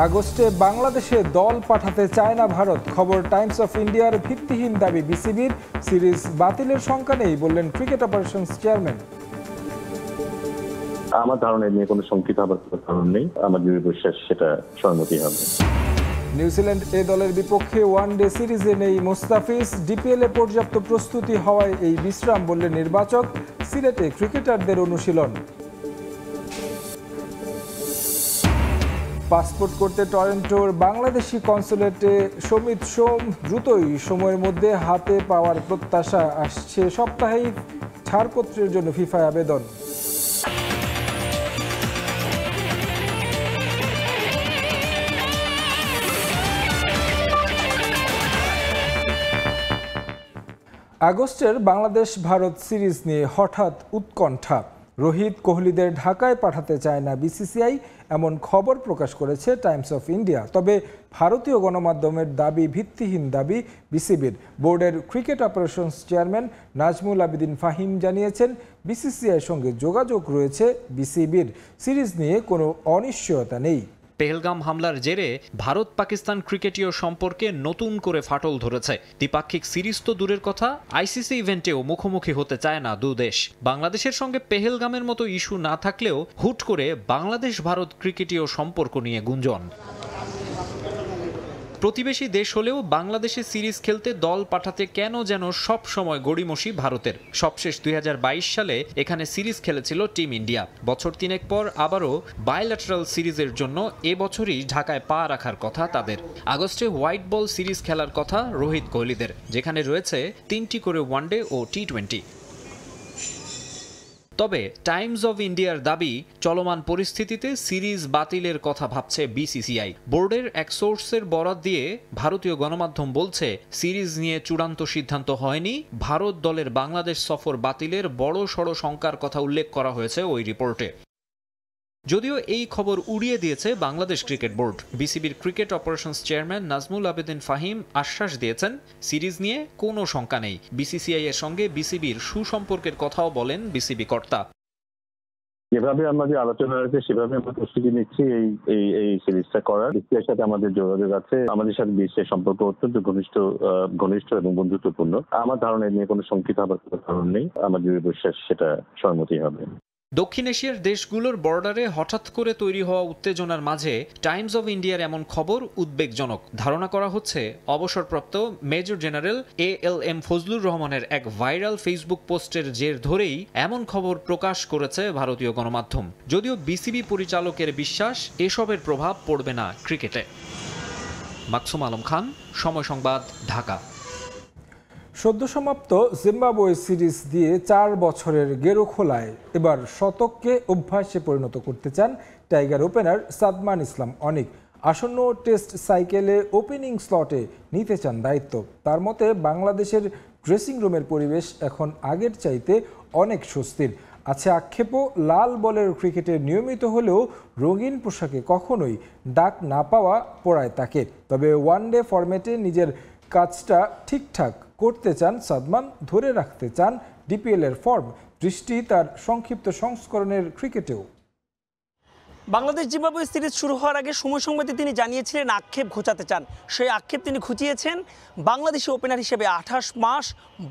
আগস্টে বাংলাদেশে দল পাঠাতে চায় না ভারত, খবর টাইমস অফ ইন্ডিয়ার ভিত্তিহীন দাবি বিসিবির। সিরিজ বাতিলের শঙ্কা নেই বললেন ক্রিকেট অপারেশনস চেয়ারম্যান। আমার ধারণা নিয়ে কোনো শঙ্কিত হবার কারণ নেই, আমার দৃঢ় বিশ্বাস সেটা সম্মতি হবে। নিউজিল্যান্ড এ দলের বিপক্ষে ওয়ানডে সিরিজে নেই মোস্তাফিজ, ডিপিএল এ পর্যাপ্ত প্রস্তুতি হওয়ায় এই বিশ্রাম বললেন নির্বাচক। সিলেটে ক্রিকেটারদের অনুশীলন। পাসপোর্ট করতে টরন্টোর বাংলাদেশি কনসুলেটে সমিত সোম, দ্রুতই সময়ের মধ্যে হাতে পাওয়ার প্রত্যাশা। আসছে সপ্তাহেই ছাড়পত্রের জন্য ফিফায় আবেদন। আগস্টের বাংলাদেশ ভারত সিরিজ নিয়ে হঠাৎ উৎকণ্ঠা। রোহিত কোহলিদের ঢাকায় পাঠাতে চায় না বিসিসিআই, এমন খবর প্রকাশ করেছে টাইমস অফ ইন্ডিয়া। তবে ভারতীয় গণমাধ্যমের দাবি ভিত্তিহীন দাবি বিসিবির। বোর্ডের cricket operations chairman Nazmul Abedin Fahim জানিয়েছেন, বিসিসিআইয়ের সঙ্গে যোগাযোগ রয়েছে বিসিবির। সিরিজ নিয়ে কোনো অনিশ্চয়তা নেই। পেহেলগাম হামলার জেরে ভারত পাকিস্তান ক্রিকেটীয় সম্পর্কে নতুন করে ফাটল ধরেছে। দ্বিপাক্ষিক সিরিজ তো দূরের কথা, আইসিসি ইভেন্টেও মুখোমুখি হতে চায় না দুদেশ। বাংলাদেশের সঙ্গে পেহেলগামের মতো ইস্যু না থাকলেও হুট করে বাংলাদেশ ভারত ক্রিকেটীয় সম্পর্ক নিয়ে গুঞ্জন। প্রতিবেশী দেশ হলেও বাংলাদেশে সিরিজ খেলতে দল পাঠাতে কেন যেন সব সময় গড়িমসি ভারতের। সবশেষ 2022 সালে এখানে সিরিজ খেলেছিল টিম ইন্ডিয়া। বছর তিনেক পর আবারও বায়োল্যাটারাল সিরিজের জন্য এবছরই ঢাকায় পা রাখার কথা তাদের। আগস্টে হোয়াইট বল সিরিজ খেলার কথা রোহিত কোহলিদের, যেখানে রয়েছে 3টি করে ওয়ানডে ও টি20। তবে টাইমস অব ইন্ডিয়ার দাবি, চলমান পরিস্থিতিতে সিরিজ বাতিলের কথা ভাবছে বিসিসিআই। বোর্ডের এক সোর্সের বরাত দিয়ে ভারতীয় গণমাধ্যম বলছে, সিরিজ নিয়ে চূড়ান্ত সিদ্ধান্ত হয়নি। ভারত দলের বাংলাদেশ সফর বাতিলের বড় সড় শঙ্কার কথা উল্লেখ করা হয়েছে ওই রিপোর্টে। যদিও এই খবর উড়িয়ে দিয়েছে বাংলাদেশ ক্রিকেট বোর্ড। বিসিবির cricket operations chairman Nazmul Abedin Fahim আশ্বাস দিয়েছেন, সিরিজ নিয়ে কোনো শঙ্কা নেই। বিসিসিআই এর সঙ্গে বিসিবির সুসম্পর্কের কথাও বলেন বিসিবি কর্তা। যেভাবে আমাদের আলোচনা হয়েছে সেভাবে আমরা প্রস্তুতি নিচ্ছি এই সিরিজটা করার। বিসিসিআইর সাথে আমাদের যোগাযোগ আছে, আমাদের সাথে বিসিসিআইর সম্পর্ক অত্যন্ত ঘনিষ্ঠ এবং বন্ধুত্বপূর্ণ। আমার ধারণা নিয়ে কোনো শঙ্কিত হবার কারণ নেই, আমার দৃঢ় বিশ্বাস সেটা সম্মতি হবে। দক্ষিণ এশিয়ার দেশগুলোর বর্ডারে হঠাৎ করে তৈরি হওয়া উত্তেজনার মাঝে টাইমস অব ইন্ডিয়ার এমন খবর উদ্বেগজনক। ধারণা করা হচ্ছে, অবসরপ্রাপ্ত মেজর জেনারেল ALM ফজলুর রহমানের এক ভাইরাল ফেসবুক পোস্টের জের ধরেই এমন খবর প্রকাশ করেছে ভারতীয় গণমাধ্যম। যদিও বিসিবি পরিচালকের বিশ্বাস, এসবের প্রভাব পড়বে না ক্রিকেটে। মাকসুম আলম খান, সময় সংবাদ, ঢাকা। সদ্য সমাপ্ত জিম্বাবুয়ে সিরিজ দিয়ে 4 বছরের গেরো খোলায় এবার শতককে অভ্যাসে পরিণত করতে চান টাইগার ওপেনার সাদমান ইসলাম অনিক। আসন্ন টেস্ট সাইকেলে ওপেনিং স্লটে নিতে চান দায়িত্ব। তার মতে, বাংলাদেশের ড্রেসিং রুমের পরিবেশ এখন আগের চাইতে অনেক স্বস্তির। আছে আক্ষেপও, লাল বলের ক্রিকেটে নিয়মিত হলেও রঙিন পোশাকে কখনোই ডাক না পাওয়া পড়ায় তাকে। তবে ওয়ানডে ফরম্যাটে নিজের কাজটা ঠিকঠাক করতে চান সাদমান, ধরে রাখতে চান ডিপিএল এর ফর্ম। দৃষ্টি তার সংক্ষিপ্ত সংস্করণের ক্রিকেটেও। বাংলাদেশ জিম্বাবুয়ে সিরিজ শুরু হওয়ার আগে সময় সংবাদে তিনি জানিয়েছিলেন আক্ষেপ ঘোচাতে চান। সেই আক্ষেপ তিনি ঘুচিয়েছেন। বাংলাদেশি ওপেনার হিসেবে 28 মাস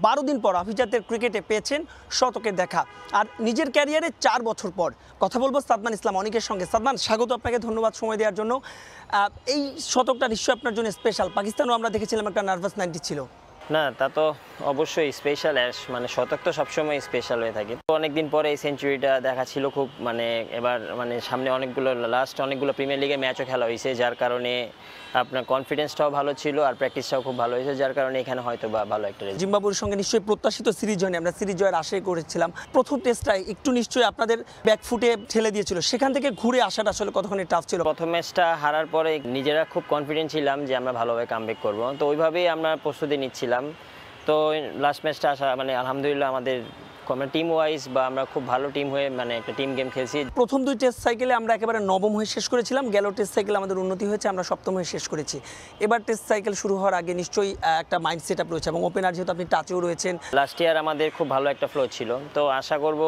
12 দিন পর আভিজাত্যের ক্রিকেটে পেয়েছেন শতকের দেখা। আর নিজের ক্যারিয়ারে 4 বছর পর কথা বলবো সাদমান ইসলাম অনিকের সঙ্গে। সাদমান, স্বাগত আপনাকে, ধন্যবাদ সময় দেওয়ার জন্য। এই শতকটা নিশ্চয়ই আপনার জন্য স্পেশাল। পাকিস্তানও আমরা দেখেছিলাম একটা নার্ভাস 90 ছিল। না, তা তো অবশ্যই স্পেশাল। মানে শতক তো সবসময় স্পেশাল হয়ে থাকে। অনেকদিন পরে এই সেঞ্চুরিটা দেখা ছিল খুব, এবার সামনে অনেকগুলো প্রিমিয়ার লিগে ম্যাচও খেলা হয়েছে, যার কারণে আপনার কনফিডেন্সটাও ভালো ছিল আর প্র্যাকটিসটাও খুব ভালো হয়েছে, যার কারণে এখানে হয়তো বা ভালো একটা রেজাল্ট। জিম্বাবুয়ের সঙ্গে নিশ্চয়ই প্রত্যাশিত সিরিজ হয়নি, আমরা সিরিজ জয়ের আশাই করেছিলাম। প্রথম টেস্টটাই একটু নিশ্চয়ই আপনাদের ব্যাকফুটে ঠেলে দিয়েছিল, সেখান থেকে ঘুরে আসাটা আসলে কতখানি টাফ ছিল? প্রথম ম্যাচটা হারার পরে নিজেরা খুব কনফিডেন্ট ছিলাম যে আমরা ভালোভাবে কামব্যাক করবো, তো ওইভাবেই আমরা প্রস্তুতি নিচ্ছিলাম। তো লাস্ট ম্যাচটা আলহামদুলিল্লাহ আমাদের টিম ওয়াইজ বা আমরা খুব ভালো টিম হয়ে একটা টিম গেম খেলছি। প্রথম 2 টেস্ট সাইকেলে আমরা একেবারে নবম হয়ে শেষ করেছিলাম। গেল টেস্ট সাইকেলে আমাদের উন্নতি হয়েছে, আমরা সপ্তম হয়ে শেষ করেছি। এবার টেস্ট সাইকেল শুরু হওয়ার আগে নিশ্চয়ই একটা মাইন্ড সেট আপ রয়েছে এবং ওপেনার যেহেতু আপনি টাচেও রয়েছেন। লাস্ট ইয়ার আমাদের খুব ভালো একটা ফ্লো ছিল, তো আশা করব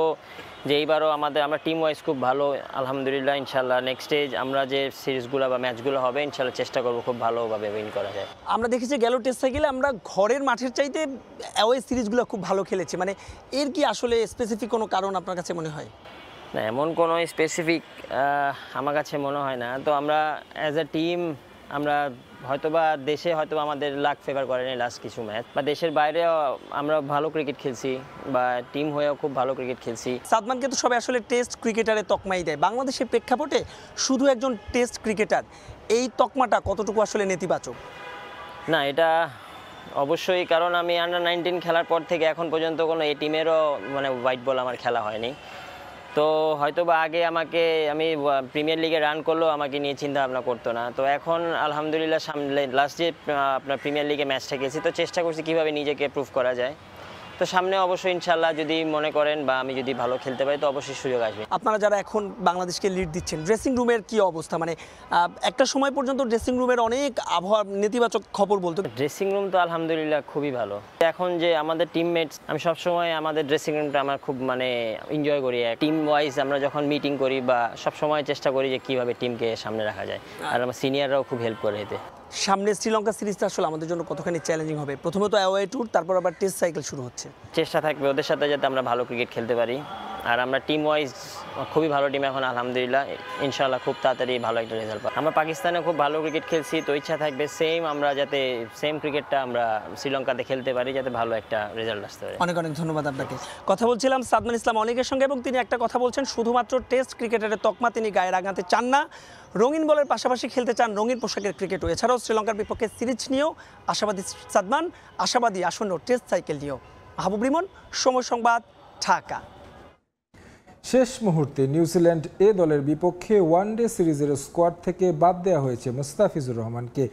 যে এইবারও আমরা টিম ওয়াইজ খুব ভালো, আলহামদুলিল্লাহ। ইনশাল্লাহ নেক্সট স্টেজ আমরা যে সিরিজগুলো বা ম্যাচগুলো হবে ইনশাল্লাহ চেষ্টা করবো খুব ভালোভাবে উইন করা যায়। আমরা দেখেছি গেল টেস্ট সাইকেলে আমরা ঘরের মাঠের চাইতে অ্যাওয়ে সিরিজগুলো খুব ভালো খেলেছি, মানে এর কি আসলে স্পেসিফিক কোনো কারণ আপনার কাছে মনে হয়? না, এমন কোনো স্পেসিফিক আমার কাছে মনে হয় না। তো আমরা অ্যাজ এ টিম আমরা হয়তোবা দেশে হয়তোবা আমাদের লাক ফেভার করেনি লাস্ট কিছু ম্যাচ, বা দেশের বাইরেও আমরা ভালো ক্রিকেট খেলছি বা টিম হয়েও খুব ভালো ক্রিকেট খেলছি। সাদমানকে তো সবাই আসলে টেস্ট ক্রিকেটারের তকমাই দেয়, বাংলাদেশের প্রেক্ষাপটে শুধু একজন টেস্ট ক্রিকেটার, এই তকমাটা কতটুকু আসলে নেতিবাচক? না, এটা অবশ্যই, কারণ আমি আন্ডার-19 খেলার পর থেকে এখন পর্যন্ত কোনো এই টিমেরও মানে হোয়াইট বল আমার খেলা হয়নি। তো হয়তোবা আগে আমি প্রিমিয়ার লিগে রান করলেও আমাকে নিয়ে চিন্তা ভাবনা করতো না। তো এখন আলহামদুলিল্লাহ সামনে লাস্ট যে আপনার প্রিমিয়ার লিগে ম্যাচটা খেলছি, তো চেষ্টা করছি কীভাবে নিজেকে প্রুভ করা যায়। তো সামনে অবশ্যই ইনশাল্লাহ যদি মনে করেন বা আমি যদি ভালো খেলতে পারি তো অবশ্যই সুযোগ আসবে। আপনারা যারা এখন বাংলাদেশকে লিড দিচ্ছেন, ড্রেসিং রুমের কি অবস্থা? মানে একটা সময় পর্যন্ত ড্রেসিং রুমের অনেক আবহাওয়া নেতিবাচক খবর বলতো। ড্রেসিং রুম তো আলহামদুলিল্লাহ খুবই ভালো। এখন যে আমাদের টিমমেটস, আমি সবসময় আমাদের ড্রেসিং রুমটা আমার খুব মানে এনজয় করি। টিম ওয়াইজ আমরা যখন মিটিং করি বা সবসময় চেষ্টা করি যে কীভাবে টিমকে সামনে রাখা যায়, আর আমার সিনিয়ররাও খুব হেল্প করে এতে। সামনে শ্রীলঙ্কা সিরিজটা আসলে আমাদের জন্য কতখানি চ্যালেঞ্জিং হবে? প্রথমত অ্যাওয়ে ট্যুর, তারপর আবার টেস্ট সাইকেল শুরু হচ্ছে। চেষ্টা থাকবে ওদের সাথে যাতে আমরা ভালো ক্রিকেট খেলতে পারি, আর আমরা টিম ওয়াইজ খুবই ভালো টিম এখন আলহামদুলিল্লাহ। ইনশাআল্লাহ খুব তাড়াতাড়ি ভালো একটা রেজাল্ট পাই। আমরা পাকিস্তানে খুব ভালো ক্রিকেট খেলছি, তো ইচ্ছা থাকবে আমরা যাতে সেম ক্রিকেটটা আমরা শ্রীলঙ্কাতে খেলতে পারি, যাতে ভালো একটা রেজাল্ট আসতে পারে। অনেক অনেক ধন্যবাদ আপনাকে। কথা বলছিলাম সাদমান ইসলাম অনেকের সঙ্গে, এবং তিনি একটা কথা বলছেন, শুধুমাত্র টেস্ট ক্রিকেটারের তকমা তিনি গায়ে রাগাতে চান না, রঙিন বলের পাশাপাশি খেলতে চান রঙিন পোশাকের ক্রিকেটও। এছাড়াও শ্রীলঙ্কার বিপক্ষে সিরিজ নিয়েও আশাবাদী সাদমান, আশাবাদী আসন্ন টেস্ট সাইকেল নিয়েও। মাহবুব রিমন, সময় সংবাদ, ঢাকা। শেষ মুহূর্তে নিউজিল্যান্ড দলের বিপক্ষে ওয়ানডে সিরিজের স্কোয়াড থেকে বাদ দেওয়া হয়েছে মুস্তাফিজুর রহমানকে।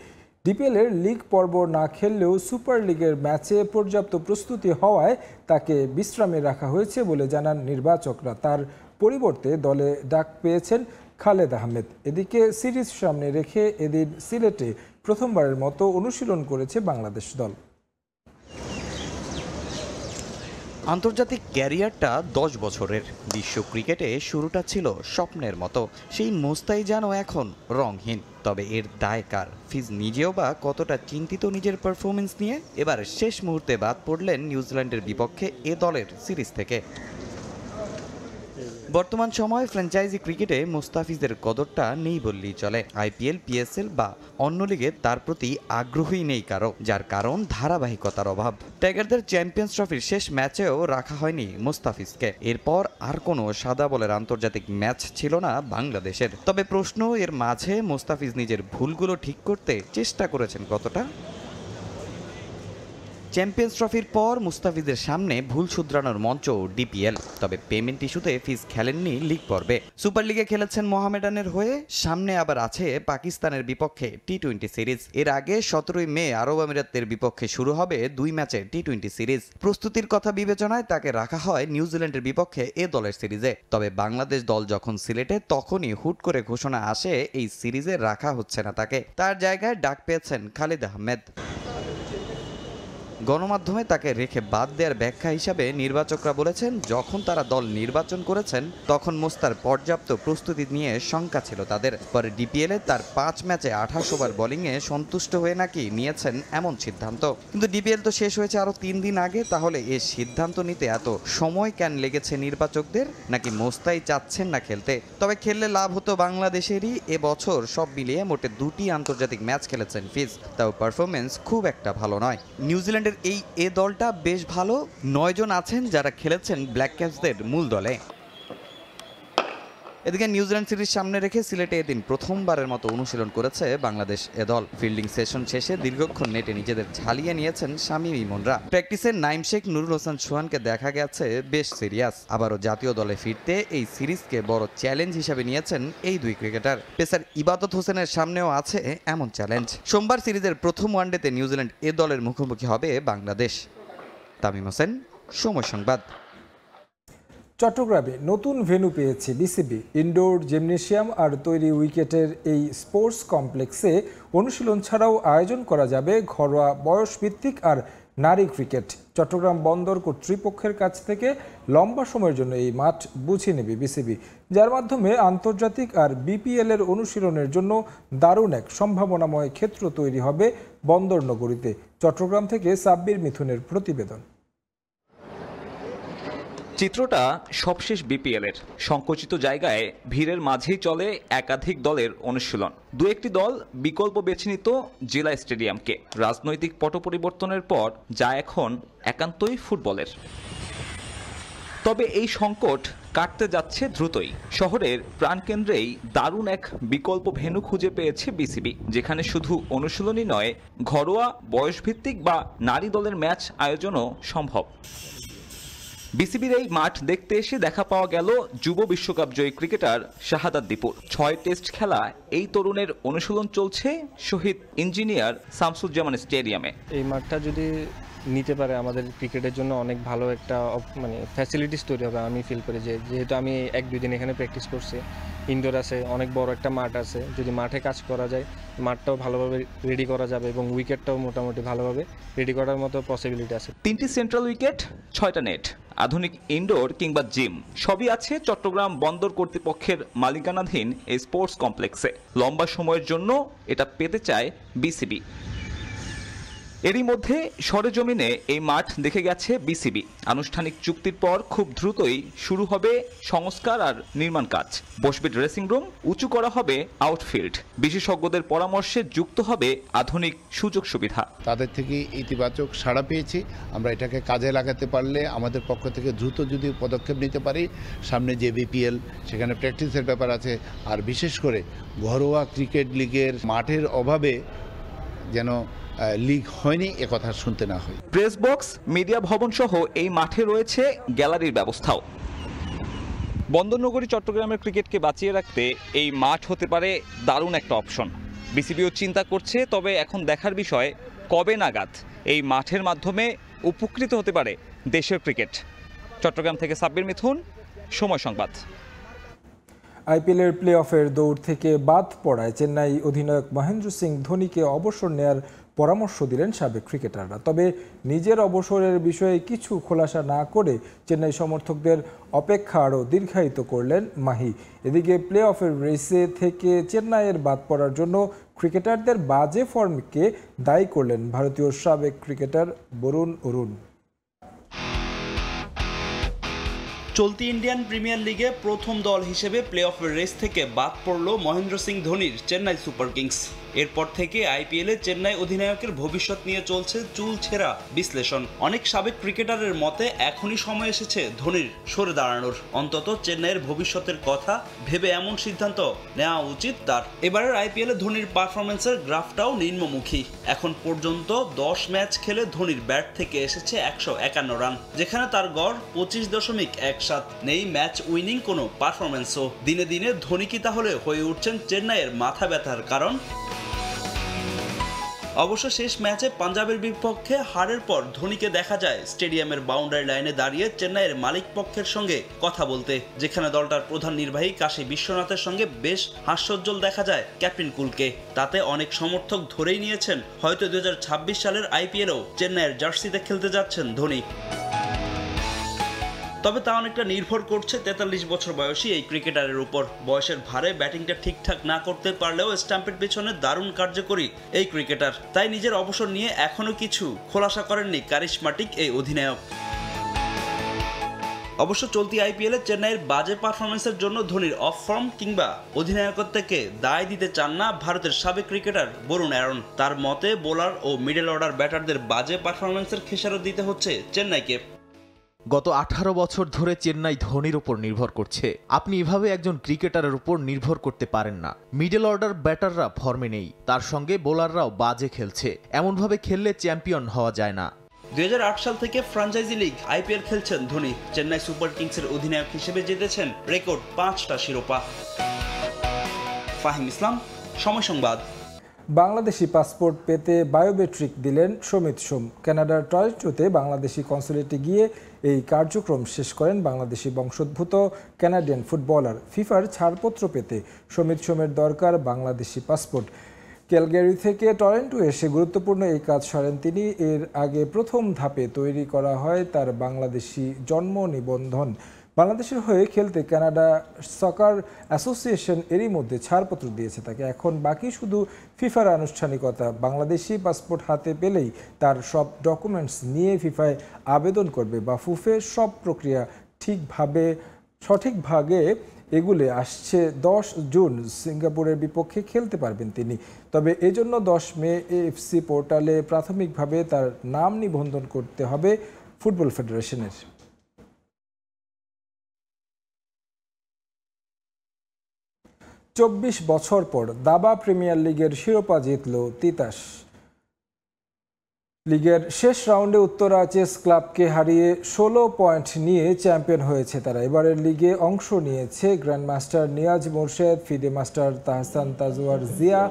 ডিপিএলের লিগ পর্ব না খেললেও সুপার লিগের ম্যাচে পর্যাপ্ত প্রস্তুতি হওয়ায় তাকে বিশ্রামে রাখা হয়েছে বলে জানান নির্বাচকরা। তার পরিবর্তে দলে ডাক পেয়েছেন খালেদ আহমেদ। এদিকে সিরিজ সামনে রেখে এদিন সিলেটে প্রথমবারের মতো অনুশীলন করেছে বাংলাদেশ দল। আন্তর্জাতিক ক্যারিয়ারটা 10 বছরের। বিশ্ব ক্রিকেটে শুরুটা ছিল স্বপ্নের মতো, সেই মোস্তাই যেন এখন রংহীন। তবে এর দায় কার? ফিজ নিজেও বা কতটা চিন্তিত নিজের পারফরমেন্স নিয়ে? এবার শেষ মুহূর্তে বাদ পড়লেন নিউজিল্যান্ডের বিপক্ষে দলের সিরিজ থেকে। বর্তমান সময়ে ফ্র্যাঞ্চাইজি ক্রিকেটে মুস্তাফিজের কদরটা নেই বললেই চলে। আইপিএল, পিএসএল বা অন্য লিগে তার প্রতি আগ্রহই নেই কারো, যার কারণ ধারাবাহিকতার অভাব। টাইগারদের চ্যাম্পিয়ন্স ট্রফির শেষ ম্যাচেও রাখা হয়নি মুস্তাফিজকে। এরপর আর কোনো সাদা বলের আন্তর্জাতিক ম্যাচ ছিল না বাংলাদেশের। তবে প্রশ্ন, এর মাঝে মুস্তাফিজ নিজের ভুলগুলো ঠিক করতে চেষ্টা করেছেন কতটা? চ্যাম্পিয়ন্স ট্রফির পর মুস্তাফিজের সামনে ভুল শুধরানোর মঞ্চ ডিপিএল। তবে পেমেন্ট ইস্যুতে ফিজ খেলেননি লিগ পর্বে। সুপার লিগে খেলেছেন মোহামেডানের হয়ে। সামনে আবার আছে পাকিস্তানের বিপক্ষে টি-20 সিরিজ। এর আগে 17 মে আরব আমিরাতের বিপক্ষে শুরু হবে 2 ম্যাচের টি-20 সিরিজ। প্রস্তুতির কথা বিবেচনায় তাকে রাখা হয় নিউজিল্যান্ডের বিপক্ষে দলের সিরিজে। তবে বাংলাদেশ দল যখন সিলেটে, তখনই হুট করে ঘোষণা আসে এই সিরিজে রাখা হচ্ছে না তাকে। তার জায়গায় ডাক পেয়েছেন খালেদ আহমেদ। গণমাধ্যমে তাকে রেখে বাদ দেওয়ার ব্যাখ্যা হিসাবে নির্বাচকরা বলেছেন, যখন তারা দল নির্বাচন করেছেন তখন মোস্তার পর্যাপ্ত প্রস্তুতি নিয়ে শঙ্কা ছিল তাদের। পরে ডিপিএলে তার 5 ম্যাচে 28 ওভার বোলিংয়ে সন্তুষ্ট হয়ে নাকি নিয়েছেন এমন সিদ্ধান্ত। কিন্তু ডিপিএল তো শেষ হয়েছে আরও 3 দিন আগে। তাহলে এই সিদ্ধান্ত নিতে এত সময় কেন লেগেছে নির্বাচকদের? নাকি মোস্তাই চাচ্ছেন না খেলতে? তবে খেললে লাভ হতো বাংলাদেশেরই। এবছর সব মিলিয়ে মোটে 2টি আন্তর্জাতিক ম্যাচ খেলেছেন ফিজ, তাও পারফরমেন্স খুব একটা ভালো নয়। নিউজিল্যান্ডের এই দলটা বেশ ভালো। 9 জন আছেন যারা খেলেছেন ব্ল্যাক ক্যাপসদের মূল দলে। এদিকে নিউজিল্যান্ড সিরিজ সামনে রেখে সিলেটে এদিন প্রথমবারের মতো অনুশীলন করেছে বাংলাদেশ দল। ফিল্ডিং সেশন শেষে দীর্ঘক্ষণ নেটে নিজেদের ঝালিয়ে নিয়েছেন শামীম ইমনরা। প্র্যাকটিসে নাইম শেখ, নুরুল হোসেন সোহানকে দেখা গেছে বেশ সিরিয়াস। আবারও জাতীয় দলে ফিরতে এই সিরিজকে বড় চ্যালেঞ্জ হিসেবে নিয়েছেন এই দুই ক্রিকেটার। পেসার ইবাদত হোসেনের সামনেও আছে এমন চ্যালেঞ্জ। সোমবার সিরিজের প্রথম ওয়ানডেতে নিউজিল্যান্ড দলের মুখোমুখি হবে বাংলাদেশ। তামিম হোসেন, সময় সংবাদ। চট্টগ্রামে নতুন ভেন্যু পেয়েছে বিসিবি। ইনডোর জিমনেশিয়াম আর তৈরি উইকেটের এই স্পোর্টস কমপ্লেক্সে অনুশীলন ছাড়াও আয়োজন করা যাবে ঘরোয়া বয়সভিত্তিক আর নারী ক্রিকেট। চট্টগ্রাম বন্দর কর্তৃপক্ষের কাছ থেকে লম্বা সময়ের জন্য এই মাঠ বুঝে নেবে বিসিবি, যার মাধ্যমে আন্তর্জাতিক আর বিপিএল এর অনুশীলনের জন্য দারুণ এক সম্ভাবনাময় ক্ষেত্র তৈরি হবে বন্দর নগরীতে। চট্টগ্রাম থেকে সাব্বির মিথুনের প্রতিবেদন। চিত্রটা সবশেষ বিপিএলের সংকুচিত জায়গায় ভিড়ের মাঝেই চলে একাধিক দলের অনুশীলন। দু একটি দল বিকল্প বেছে নিত জেলা স্টেডিয়ামকে। রাজনৈতিক পট পরিবর্তনের পর যা এখন একান্তই ফুটবলের। তবে এই সংকট কাটতে যাচ্ছে দ্রুতই। শহরের প্রাণকেন্দ্রেই দারুণ এক বিকল্প ভেন্যু খুঁজে পেয়েছে বিসিবি, যেখানে শুধু অনুশীলনই নয়, ঘরোয়া বয়সভিত্তিক বা নারী দলের ম্যাচ আয়োজনও সম্ভব। বিসিবির এই মাঠ দেখতে এসে দেখা পাওয়া গেল যুব বিশ্বকাপ জয়ী ক্রিকেটার শাহাদাত দীপুর। 6 টেস্ট খেলা এই তরুণের অনুশীলন চলছে শহীদ ইঞ্জিনিয়ার শামসুজ্জামান স্টেডিয়ামে। এই মাঠটা যদি নিতে পারে আমাদের ক্রিকেটের জন্য অনেক ভালো একটা ফ্যাসিলিটিস তৈরি হবে। আমি ফিল করি যেহেতু আমি 1-2 দিন এখানে প্র্যাকটিস করছি, ইনডোর আছে, অনেক বড় একটা মাঠ আছে। যদি মাঠে কাজ করা যায়, মাঠটাও ভালোভাবে রেডি করা যাবে এবং উইকেটটাও মোটামুটি ভালোভাবে রেডি করার মতো পসিবিলিটি আছে। 3টি সেন্ট্রাল উইকেট, 6টা নেট, আধুনিক ইনডোর কিংবা জিম সবই আছে চট্টগ্রাম বন্দর কর্তৃপক্ষের মালিকানাধীন এই স্পোর্টস কমপ্লেক্সে। লম্বা সময়ের জন্য এটা পেতে চায় বিসিবি। এরই মধ্যে সরেজমিনে এই মাঠ দেখে গেছে বিসিবি। আনুষ্ঠানিক চুক্তির পর খুব দ্রুতই শুরু হবে সংস্কার আর নির্মাণ কাজ। বসবে ড্রেসিং রুম, উঁচু করা হবে আউটফিল্ড, বিশেষজ্ঞদের পরামর্শে যুক্ত হবে আধুনিক সুযোগ সুবিধা। তাদের থেকে ইতিবাচক সাড়া পেয়েছি। আমরা এটাকে কাজে লাগাতে পারলে আমাদের পক্ষ থেকে দ্রুত যদি পদক্ষেপ নিতে পারি, সামনে যে বিপিএল সেখানে প্র্যাকটিসের ব্যাপার আছে, আর বিশেষ করে ঘরোয়া ক্রিকেট লিগের মাঠের অভাবে যেন লিগ হয়নি এ কথা শুনতে না হয়। প্রেস বক্স, মিডিয়া ভবন সহ এই মাঠে রয়েছে গ্যালারির ব্যবস্থাও। বন্দরনগরী চট্টগ্রামের ক্রিকেটকে বাঁচিয়ে রাখতে এই মাঠ হতে পারে দারুণ একটা অপশন। বিসিবিও চিন্তা করছে, তবে এখন দেখার বিষয় কবে নাগাদ এই মাঠের মাধ্যমে উপকৃত হতে পারে দেশের ক্রিকেট। চট্টগ্রাম থেকে সাব্বির মিথুন, সময় সংবাদ। আইপিএলের প্লে অফের দৌড় থেকে বাদ পড়ায় চেন্নাই অধিনায়ক মহেন্দ্র সিং ধোনিকে অবসর নেয়ার পরামর্শ দিলেন সাবেক ক্রিকেটাররা। তবে নিজের অবসরের বিষয়ে কিছু খোলাসা না করে চেন্নাই সমর্থকদের অপেক্ষা আরও দীর্ঘায়িত করলেন মাহি। এদিকে প্লে অফের রেসে থেকে চেন্নাইয়ের বাদ পড়ার জন্য ক্রিকেটারদের বাজে ফর্মকে দায়ী করলেন ভারতীয় সাবেক ক্রিকেটার বরুণ অরুণ। চলতি ইন্ডিয়ান প্রিমিয়ার লিগে প্রথম দল হিসেবে প্লে অফের রেস থেকে বাদ পড়ল মহেন্দ্র সিং ধোনির চেন্নাই সুপার কিংস। এরপর থেকে আইপিএলে চেন্নাই অধিনায়কের ভবিষ্যৎ নিয়ে চলছে চুলছেরা বিশ্লেষণ। অনেক সাবেক ক্রিকেটারের মতে এখনই সময় এসেছে ধোনির সরে দাঁড়ানোর। অন্তত চেন্নাইয়ের ভবিষ্যতের কথা ভেবে এমন সিদ্ধান্ত নেওয়া উচিত তার। এবারের আইপিএলে ধোনির পারফরমেন্সের গ্রাফটাও নিম্নমুখী। এখন পর্যন্ত 10 ম্যাচ খেলে ধোনির ব্যাট থেকে এসেছে 151 রান, যেখানে তার গড় 25.17। নেই ম্যাচ উইনিং কোনো পারফরমেন্সও। দিনে দিনে ধোনি কি তাহলে হয়ে উঠছেন চেন্নাইয়ের মাথা ব্যথার কারণ? অবশ্য শেষ ম্যাচে পাঞ্জাবের বিপক্ষে হারের পর ধোনিকে দেখা যায় স্টেডিয়ামের বাউন্ডারি লাইনে দাঁড়িয়ে চেন্নাইয়ের মালিক পক্ষের সঙ্গে কথা বলতে, যেখানে দলটার প্রধান নির্বাহী কাশী বিশ্বনাথের সঙ্গে বেশ হাস্যোজ্জ্বল দেখা যায় ক্যাপ্টেন কুলকে। তাতে অনেক সমর্থক ধরেই নিয়েছেন হয়তো 2026 সালের আইপিএলেও চেন্নাইয়ের জার্সিতে খেলতে যাচ্ছেন ধোনি। তবে তা অনেকটা নির্ভর করছে 43 বছর বয়সী এই ক্রিকেটারের উপর। বয়সের ভারে ব্যাটিংটা ঠিকঠাক না করতে পারলেও স্ট্যাম্পের পেছনে দারুণ কার্যকরী এই ক্রিকেটার। তাই নিজের অবসর নিয়ে এখনো কিছু খোলাসা করেননি কারিশমাটিক এই অধিনায়ক। অবশ্য চলতি আইপিএলে চেন্নাইয়ের বাজে পারফরমেন্সের জন্য ধোনির অফ ফর্ম কিংবা অধিনায়কত্বকে দায় দিতে চান না ভারতের সাবেক ক্রিকেটার বরুণ অ্যারন। তার মতে বোলার ও মিডল অর্ডার ব্যাটারদের বাজে পারফরমেন্সের খেসারত দিতে হচ্ছে চেন্নাইকে। গত 18 বছর ধরে চেন্নাই ধোনির উপর নির্ভর করছে। আপনি এভাবে একজন ক্রিকেটারের উপর নির্ভর করতে পারেন না। মিডল অর্ডার ব্যাটাররা ফর্মে নেই, তার সঙ্গে বোলাররাও বাজে খেলছে। এমনভাবে খেললে চ্যাম্পিয়ন হওয়া যায় না। 2008 সাল থেকে ফ্র্যাঞ্চাইজি লিগ আইপিএল খেলছেন ধোনি। চেন্নাই সুপার কিংসের অধিনায়ক হিসেবে জিতেছেন রেকর্ড 5টা শিরোপা। ফাহিম ইসলাম, সময় সংবাদ। বাংলাদেশি পাসপোর্ট পেতে বায়োমেট্রিক দিলেন সমিত সোম। কানাডার টরন্টোতে বাংলাদেশি কনসুলেটে গিয়ে এই কার্যক্রম শেষ করেন বাংলাদেশি বংশোদ্ভূত কানাডিয়ান ফুটবলার। ফিফার ছাড়পত্র পেতে সমিত সোমের দরকার বাংলাদেশি পাসপোর্ট। ক্যালগারি থেকে টরন্টো এসে গুরুত্বপূর্ণ এই কাজ সারেন তিনি। এর আগে প্রথম ধাপে তৈরি করা হয় তার বাংলাদেশি জন্ম নিবন্ধন। বাংলাদেশের হয়ে খেলতে কানাডা সকার অ্যাসোসিয়েশন এরই মধ্যে ছাড়পত্র দিয়েছে তাকে। এখন বাকি শুধু ফিফার আনুষ্ঠানিকতা। বাংলাদেশি পাসপোর্ট হাতে পেলেই তার সব ডকুমেন্টস নিয়ে ফিফায় আবেদন করবে। বাফুফে সব প্রক্রিয়া সঠিকভাবে এগুলে আসছে 10 জুন সিঙ্গাপুরের বিপক্ষে খেলতে পারবেন তিনি। তবে এজন্য 10 মে এএফসি পোর্টালে প্রাথমিকভাবে তার নাম নিবন্ধন করতে হবে ফুটবল ফেডারেশনের। চব্বিশ বছর পর দাবা প্রিমিয়ার লিগের শিরোপা জিতল তিতাস। লিগের শেষ রাউন্ডে উত্তরা চেস ক্লাবকে হারিয়ে 16 পয়েন্ট নিয়ে চ্যাম্পিয়ন হয়েছে তারা। এবারের লিগে অংশ নিয়েছে grandmaster Niaz Morshed, FIDE master Tahsan Tajwar Zia,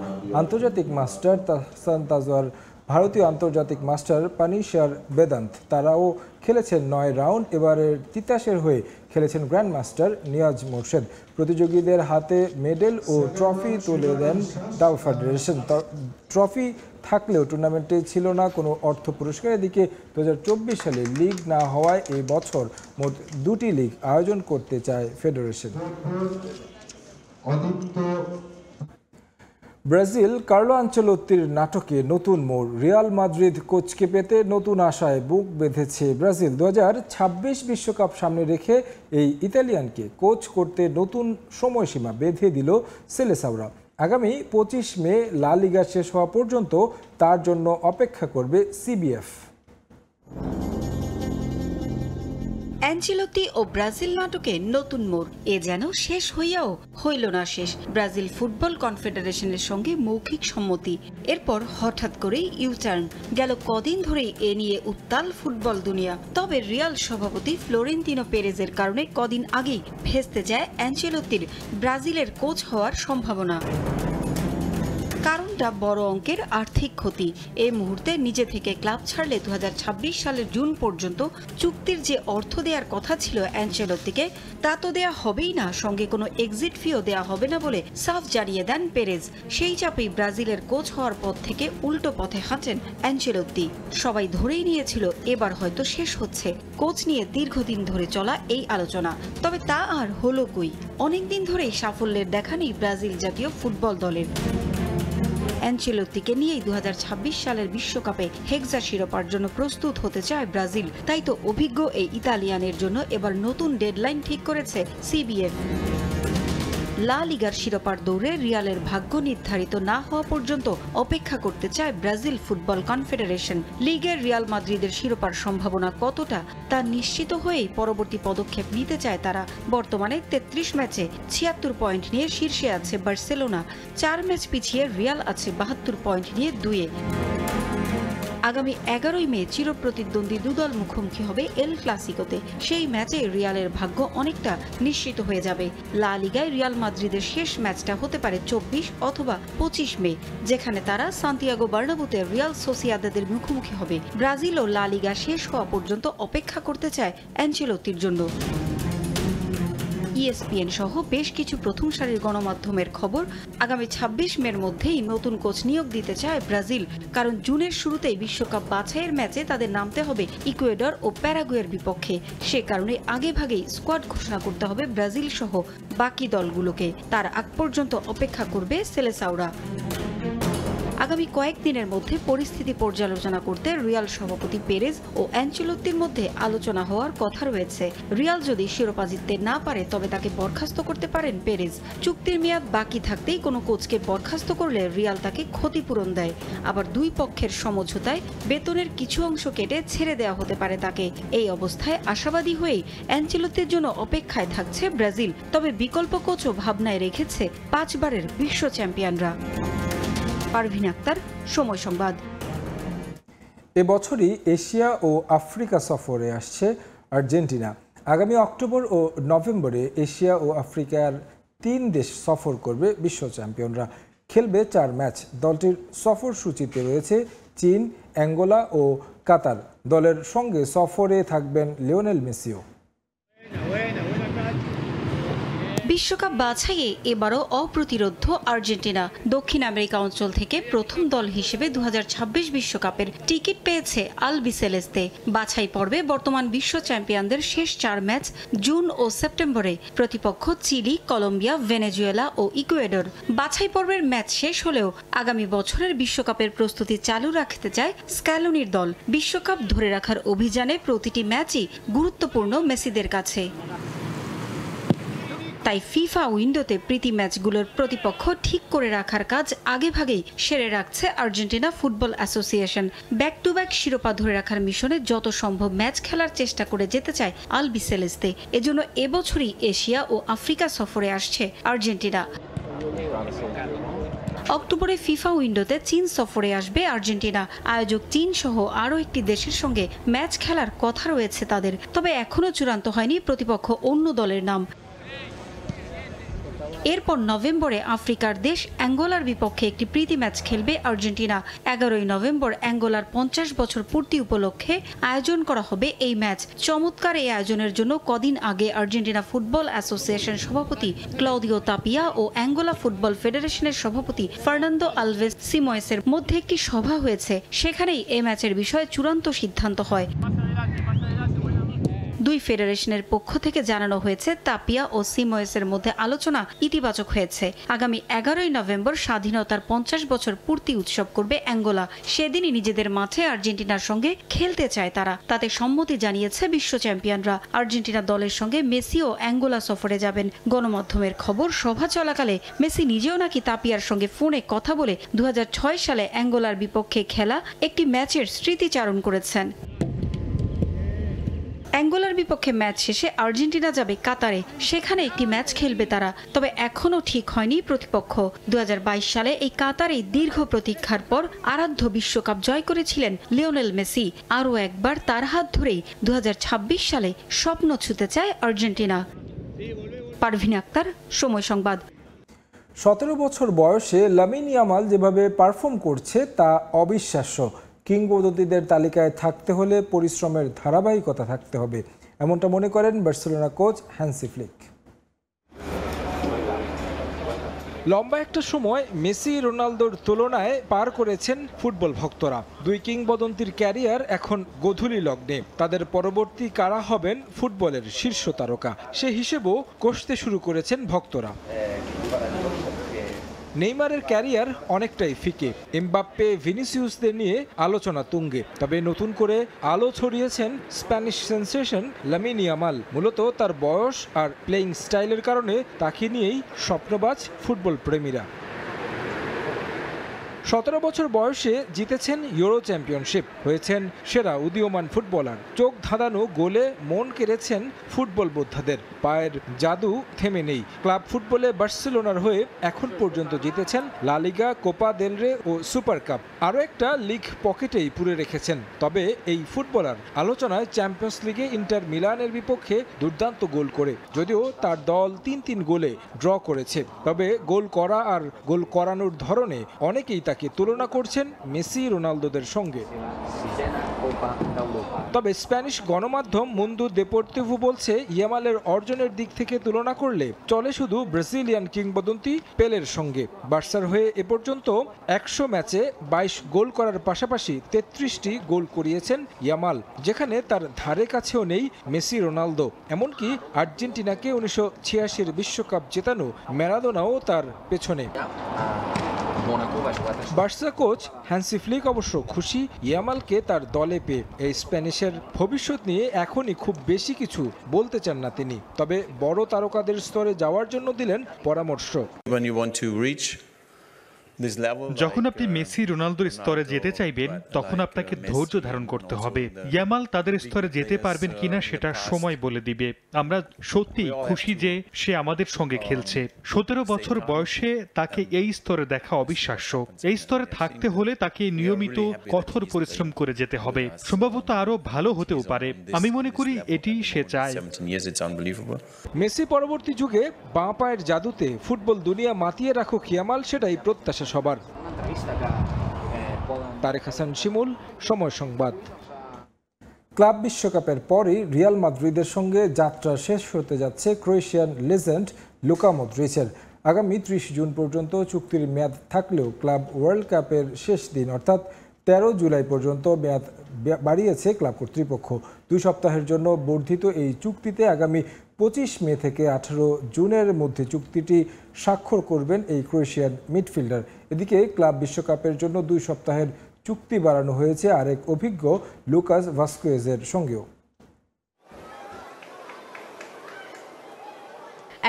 আন্তর্জাতিক মাস্টার তাহসান তাজওয়ার, ভারতীয় আন্তর্জাতিক মাস্টার পানিশার বেদান্ত। তারাও খেলেছেন 9 রাউন্ড। এবারের তিতাসের হয়ে খেলেছেন গ্র্যান্ডমাস্টার নিয়াজ মোরশেদ। প্রতিযোগীদের হাতে মেডেল ও ট্রফি তুলে দেন দাবা ফেডারেশন। ট্রফি থাকলেও টুর্নামেন্টে ছিল না কোনো অর্থ পুরস্কার। এদিকে 2024 সালে লিগ না হওয়ায় এই বছর মোট 2টি লিগ আয়োজন করতে চায় ফেডারেশন। ব্রাজিল কার্লো আনচেলোত্তির নাটকে নতুন মোড়। রিয়াল মাদ্রিদ কোচকে পেতে নতুন আশায় বুক বেঁধেছে ব্রাজিল। 2026 বিশ্বকাপ সামনে রেখে এই ইতালিয়ানকে কোচ করতে নতুন সময়সীমা বেঁধে দিল সেলেসাওরা। আগামী 25 মে লা লিগা শেষ হওয়া পর্যন্ত তার জন্য অপেক্ষা করবে সিবিএফ। অ্যাঞ্চেলোত্তি ও ব্রাজিল নাটকে নতুন মোড়। এ যেন শেষ হইয়াও হইল না শেষ। ব্রাজিল ফুটবল কনফেডারেশনের সঙ্গে মৌখিক সম্মতি, এরপর হঠাৎ করেই ইউটার্ন। গেল কদিন ধরেই এ নিয়ে উত্তাল ফুটবল দুনিয়া। তবে রিয়াল সভাপতি ফ্লোরেন্তিনো পেরেজের কারণে কদিন আগেই ভেস্তে যায় অ্যাঞ্চেলোত্তির ব্রাজিলের কোচ হওয়ার সম্ভাবনা। কারণটা বড় অঙ্কের আর্থিক ক্ষতি। এই মুহূর্তে নিজে থেকে ক্লাব ছাড়লে 2026 সালের জুন পর্যন্ত চুক্তির যে অর্থ দেওয়ার কথা ছিল অ্যাঞ্চেলোত্তিকে, তা তো দেয়া হবেই না, সঙ্গে কোনো এক্সিট ফিও দেয়া হবে না বলে সাফ জানিয়ে দেন পেরেজ। সেই চাপেই ব্রাজিলের কোচ হওয়ার পথ থেকে উল্টো পথে হাঁটেন অ্যাঞ্চেলোত্তি। সবাই ধরেই নিয়েছিল এবার হয়তো শেষ হচ্ছে কোচ নিয়ে দীর্ঘদিন ধরে চলা এই আলোচনা। তবে তা আর হলো কই। অনেকদিন ধরেই সাফল্যের দেখা নেই ব্রাজিল জাতীয় ফুটবল দলের। অ্যাঞ্চেলোত্তিকে নিয়েই 2026 সালের বিশ্বকাপে হেক্সা শিরোপার জন্য প্রস্তুত হতে চায় ব্রাজিল। তাই তো অভিজ্ঞ এই ইতালিয়ানের জন্য এবার নতুন ডেডলাইন ঠিক করেছে সিবিএফ। লা লিগার শিরোপার দৌড়ে রিয়ালের ভাগ্য নির্ধারিত না হওয়া পর্যন্ত অপেক্ষা করতে চায় ব্রাজিল ফুটবল কনফেডারেশন। লিগের রিয়াল মাদ্রিদের শিরোপার সম্ভাবনা কতটা তা নিশ্চিত হয়েই পরবর্তী পদক্ষেপ নিতে চায় তারা। বর্তমানে 33 ম্যাচে 76 পয়েন্ট নিয়ে শীর্ষে আছে বার্সেলোনা। 4 ম্যাচ পিছিয়ে রিয়াল আছে 72 পয়েন্ট নিয়ে 2-এ। আগামী 11 মে চিরপ্রতিদ্বন্দ্বী দুদল মুখোমুখি হবে এল ক্লাসিকোতে। সেই ম্যাচে রিয়ালের ভাগ্য অনেকটা নিশ্চিত হয়ে যাবে। লা লিগায় রিয়াল মাদ্রিদের শেষ ম্যাচটা হতে পারে 24 অথবা 25 মে, যেখানে তারা সান্তিয়াগো বার্নাবুতে রিয়াল সোসিয়াদাদের মুখোমুখি হবে। ব্রাজিল ও লা লিগা শেষ হওয়া পর্যন্ত অপেক্ষা করতে চায় অ্যাঞ্চেলোত্তির জন্য। ইএসপিএন সহ বেশ কিছু প্রথম সারির গণমাধ্যমের খবর, আগামী 26 মের মধ্যেই নতুন কোচ নিয়োগ দিতে চায় ব্রাজিল। কারণ জুনের শুরুতেই বিশ্বকাপ বাছাইয়ের ম্যাচে তাদের নামতে হবে ইকুয়েডর ও প্যারাগুয়ের বিপক্ষে। সে কারণে আগেভাগেই স্কোয়াড ঘোষণা করতে হবে ব্রাজিল সহ বাকি দলগুলোকে। তার আগ পর্যন্ত অপেক্ষা করবে সেলেসাওরা। আগামী কয়েকদিনের মধ্যে পরিস্থিতি পর্যালোচনা করতে রিয়াল সভাপতি পেরেজ ও অ্যাঞ্চেলোত্তির মধ্যে আলোচনা হওয়ার কথা রয়েছে। রিয়াল যদি শিরোপা জিততে না পারে তবে তাকে বরখাস্ত করতে পারেন পেরেজ। চুক্তির মেয়াদ বাকি থাকতেই কোনো কোচকে বরখাস্ত করলে রিয়াল তাকে ক্ষতিপূরণ দেয়। আবার দুই পক্ষের সমঝোতায় বেতনের কিছু অংশ কেটে ছেড়ে দেওয়া হতে পারে তাকে। এই অবস্থায় আশাবাদী হয়েই অ্যাঞ্চেলোত্তির জন্য অপেক্ষায় থাকছে ব্রাজিল। তবে বিকল্প কোচও ভাবনায় রেখেছে 5 বারের বিশ্ব চ্যাম্পিয়নরা। পারভিন আক্তার, সময় সংবাদ। এবছরই এশিয়া ও আফ্রিকা সফরে আসছে আর্জেন্টিনা। আগামী অক্টোবর ও নভেম্বরে এশিয়া ও আফ্রিকার 3 দেশ সফর করবে বিশ্ব চ্যাম্পিয়নরা। খেলবে 4 ম্যাচ। দলটির সফর সূচিতে রয়েছে চীন, অ্যাঙ্গোলা ও কাতার। দলের সঙ্গে সফরে থাকবেন লিওনেল মেসিও। বিশ্ব বিশ্বকাপ বাছাইয়ে এবারও অপ্রতিরোধ্য আর্জেন্টিনা। দক্ষিণ আমেরিকা অঞ্চল থেকে প্রথম দল হিসেবে 2026 বিশ্বকাপের টিকিট পেয়েছে আলবিসেলেস্তে। বাছাই পর্বে বর্তমান বিশ্ব চ্যাম্পিয়নদের শেষ 4 ম্যাচ জুন ও সেপ্টেম্বরে। প্রতিপক্ষ চিলি, কলম্বিয়া, ভেনেজুয়েলা ও ইকুয়েডর। বাছাই পর্বের ম্যাচ শেষ হলেও আগামী বছরের বিশ্বকাপের প্রস্তুতি চালু রাখতে চায় স্ক্যালোনির দল। বিশ্বকাপ ধরে রাখার অভিযানে প্রতিটি ম্যাচই গুরুত্বপূর্ণ মেসিদের কাছে। তাই ফিফা উইন্ডোতে প্রীতি ম্যাচগুলোর প্রতিপক্ষ ঠিক করে রাখার কাজ আগেভাগেই সেরে রাখছে Argentina football association. Back to back শিরোপা ধরে রাখার মিশনে যত সম্ভব ম্যাচ খেলার চেষ্টা করে যেতে চায় আলবিসেলেস্তে। এজন্য এবছরই এশিয়া ও আফ্রিকা সফরে আসছে আর্জেন্টিনা। অক্টোবরে ফিফা উইন্ডোতে চীন সফরে আসবে আর্জেন্টিনা। আয়োজক চীন সহ আরও একটি দেশের সঙ্গে ম্যাচ খেলার কথা রয়েছে তাদের। তবে এখনও চূড়ান্ত হয়নি প্রতিপক্ষ অন্য দলের নাম। এরপর নভেম্বরে আফ্রিকার দেশ অ্যাঙ্গোলার বিপক্ষে একটি প্রীতি ম্যাচ খেলবে আর্জেন্টিনা। 11 নভেম্বর অ্যাঙ্গোলার 50 বছর পূর্তি উপলক্ষে আয়োজন করা হবে এই ম্যাচ। চমৎকার এই আয়োজনের জন্য কদিন আগে আর্জেন্টিনা ফুটবল অ্যাসোসিয়েশন সভাপতি ক্লদিও তাপিয়া ও অ্যাঙ্গোলা ফুটবল ফেডারেশনের সভাপতি ফার্নান্দো আলভেস সিমোয়েসের মধ্যে একটি সভা হয়েছে। সেখানেই এই ম্যাচের বিষয়ে চূড়ান্ত সিদ্ধান্ত হয়। দুই ফেডারেশনের পক্ষ থেকে জানানো হয়েছে তাপিয়া ও সিমোয়েসের মধ্যে আলোচনা ইতিবাচক হয়েছে। আগামী 11 নভেম্বর স্বাধীনতার 50 বছর পূর্তি উৎসব করবে অ্যাঙ্গোলা। সেদিনই নিজেদের মাঠে আর্জেন্টিনার সঙ্গে খেলতে চায় তারা। তাতে সম্মতি জানিয়েছে বিশ্ব চ্যাম্পিয়নরা। আর্জেন্টিনা দলের সঙ্গে মেসি ও অ্যাঙ্গোলা সফরে যাবেন। গণমাধ্যমের খবর, সভা চলাকালে মেসি নিজেও নাকি তাপিয়ার সঙ্গে ফোনে কথা বলে 2006 সালে অ্যাঙ্গোলার বিপক্ষে খেলা একটি ম্যাচের স্মৃতিচারণ করেছেন। অ্যাঙ্গোলার বিপক্ষে ম্যাচ শেষে আর্জেন্টিনা যাবে কাতারে। সেখানে একটি ম্যাচ খেলবে তারা। তবে এখনও ঠিক হয়নি প্রতিপক্ষ। 2022 সালে এই কাতারে দীর্ঘ প্রতীক্ষার পর আরাধ্য বিশ্বকাপ জয় করেছিলেন লিওনেল মেসি। আরও একবার তার হাত ধরেই 2026 সালে স্বপ্ন ছুঁতে চায় আর্জেন্টিনা। পারভিন আক্তার, সময় সংবাদ। 17 বছর বয়সে লামিন ইয়ামাল যেভাবে পারফর্ম করছে তা অবিশ্বাস্য। কিংবদন্তিদের তালিকায় থাকতে হলে পরিশ্রমের ধারাবাহিকতা থাকতে হবে, এমনটা মনে করেন বার্সেলোনা কোচ হ্যান্সি ফ্লিক। লম্বা একটা সময় মেসি, রোনালদোর তুলনায় পার করেছেন ফুটবল ভক্তরা। দুই কিংবদন্তির ক্যারিয়ার এখন গোধূলি লগ্নে। তাদের পরবর্তী কারা হবেন ফুটবলের শীর্ষ তারকা, সে হিসেবেও কষতে শুরু করেছেন ভক্তরা। নেইমারের ক্যারিয়ার অনেকটাই ফিকে। এমবাপ্পে, ভিনিসিয়াসদের নিয়ে আলোচনা তুঙ্গে। তবে নতুন করে আলো ছড়িয়েছেন স্প্যানিশ সেন্সেশন লামিন ইয়ামাল। মূলত তার বয়স আর প্লেয়িং স্টাইলের কারণে তাকে নিয়েই স্বপ্নবাজ ফুটবল প্রেমীরা। 17 বছর বয়সে জিতেছেন ইউরো চ্যাম্পিয়নশিপ, হয়েছেন সেরা উদীয়মান ফুটবলার। চোখ ধাঁধানো গোলে মন কেড়েছেন ফুটবল বোদ্ধাদের। পায়ের জাদু থেমে নেই। ক্লাব ফুটবলে বার্সেলোনার হয়ে এখন পর্যন্ত জিতেছেন লা লিগা, কোপা দেল রে ও সুপার কাপ। আরও একটা লিগ পকেটেই পুরে রেখেছেন। তবে এই ফুটবলার আলোচনায় চ্যাম্পিয়ন্স লিগে ইন্টার মিলানের বিপক্ষে দুর্দান্ত গোল করে, যদিও তার দল 3-3 গোলে ড্র করেছে। তবে গোল করা আর গোল করানোর ধরনে অনেকেই তাকে তুলনা করছেন মেসি, রোনালদোদের সঙ্গে। তবে স্প্যানিশ গণমাধ্যম মুন্দো দেপোর্তিভো বলছে ইয়ামালের অর্জনের দিক থেকে তুলনা করলে চলে শুধু ব্রাজিলিয়ান কিংবদন্তি পেলের সঙ্গে। বার্সার হয়ে এ পর্যন্ত 100 ম্যাচে 22 গোল করার পাশাপাশি 33টি গোল করিয়েছেন ইয়ামাল, যেখানে তার ধারে কাছেও নেই মেসি, রোনালদো। এমনকি আর্জেন্টিনাকে 1986 বিশ্বকাপ জেতানো ম্যারাডোনাও তার পেছনে। বার্সা কোচ হ্যান্সি ফ্লিক অবশ্য খুশি ইয়ামালকে তার দলে পেয়ে। এই স্প্যানিশের ভবিষ্যৎ নিয়ে এখনই খুব বেশি কিছু বলতে চান না তিনি, তবে বড় তারকাদের স্তরে যাওয়ার জন্য দিলেন পরামর্শ। যখন আপনি মেসি, রোনালদোর স্তরে যেতে চাইবেন তখন আপনাকে ধৈর্য ধারণ করতে হবে। ইয়ামাল তাদের স্তরে যেতে পারবেন কিনা সেটা সময় বলে দিবে। আমরা সত্যি খুশি যে সে আমাদের সঙ্গে খেলছে। 17 বছর বয়সে তাকে এই স্তরে দেখা অবিশ্বাস্য। এই স্তরে থাকতে হলে তাকে নিয়মিত কঠোর পরিশ্রম করে যেতে হবে। সম্ভবত আরো ভালো হতেও পারে। আমি মনে করি এটি সে চায়। মেসি পরবর্তী যুগে বাঁ পায়ের জাদুতে ফুটবল দুনিয়া মাতিয়ে রাখুক ইয়ামাল, সেটাই প্রত্যাশা সবার। তারেক হাসান শিমুল, সময় সংবাদ। ক্লাব বিশ্বকাপের পরই রিয়াল মাদ্রিদের সঙ্গে যাত্রা শেষ হতে যাচ্ছে ক্রোয়েশিয়ান লেজেন্ড লুকা মদ্রিচের। আগামী 30 জুন পর্যন্ত চুক্তির মেয়াদ থাকলেও ক্লাব ওয়ার্ল্ড কাপের শেষ দিন অর্থাৎ 13 জুলাই পর্যন্ত মেয়াদ বাড়িয়েছে ক্লাব কর্তৃপক্ষ। 2 সপ্তাহের জন্য বর্ধিত এই চুক্তিতে আগামী 25 মে থেকে 18 জুনের মধ্যে চুক্তিটি স্বাক্ষর করবেন এই ক্রোয়েশিয়ান মিডফিল্ডার। এদিকে ক্লাব বিশ্বকাপের জন্য 2 সপ্তাহের চুক্তি বাড়ানো হয়েছে আরেক অভিজ্ঞ লুকাস ভাস্কুয়েজের সঙ্গেও।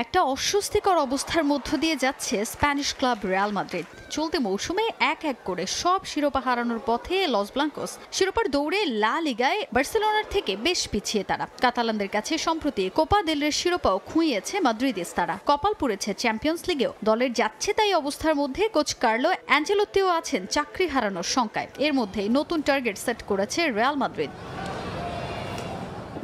একটা অস্বস্তিকর অবস্থার মধ্য দিয়ে যাচ্ছে স্প্যানিশ ক্লাব রিয়াল মাদ্রিদ। চলতি মৌসুমে এক করে সব শিরোপা হারানোর পথে লস ব্লাঙ্কোস। শিরোপার দৌড়ে লা লিগায় বার্সেলোনার থেকে বেশ পিছিয়ে তারা। কাতালানদের কাছে সম্প্রতি কোপা দেল রের শিরোপাও খুঁইয়েছে মাদ্রিদিস্তারা। কপাল পুড়েছে চ্যাম্পিয়ন্স লিগেও। দলের যাচ্ছে তাই অবস্থার মধ্যে কোচ কার্লো অ্যাঞ্চেলোত্তিও আছেন চাকরি হারানোর শঙ্কায়। এর মধ্যেই নতুন টার্গেট সেট করেছে রিয়াল মাদ্রিদ।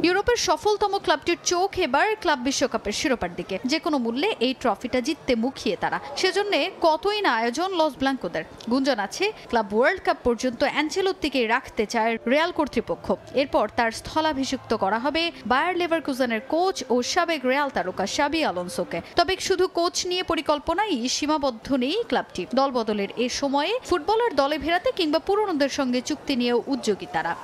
ইউরোপের সফলতম ক্লাবটির চোখ এবার ক্লাব বিশ্বকাপের শিরোপার দিকে। যে কোনো মূল্যে এই ট্রফিটা জিততে মুখিয়ে তারা। সেজন্য কতই না আয়োজন লস ব্লাঙ্কোদের। গুঞ্জন আছে ক্লাব ওয়ার্ল্ড কাপ পর্যন্ত অ্যাঞ্চেলোত্তিকে রাখতে চায় রিয়াল কর্তৃপক্ষ। এরপর তার স্থলাভিষিক্ত করা হবে বায়ার লেভারকুজেনের কোচ ও সাবেক রিয়াল তারকা শাবি আলোনসোকে। তবে শুধু কোচ নিয়ে পরিকল্পনাই সীমাবদ্ধ নেই ক্লাবটি। দলবদলের এ সময়ে ফুটবলার দলে ফেরাতে কিংবা পুরনোদের সঙ্গে চুক্তি নিয়েও উদ্যোগী তারা।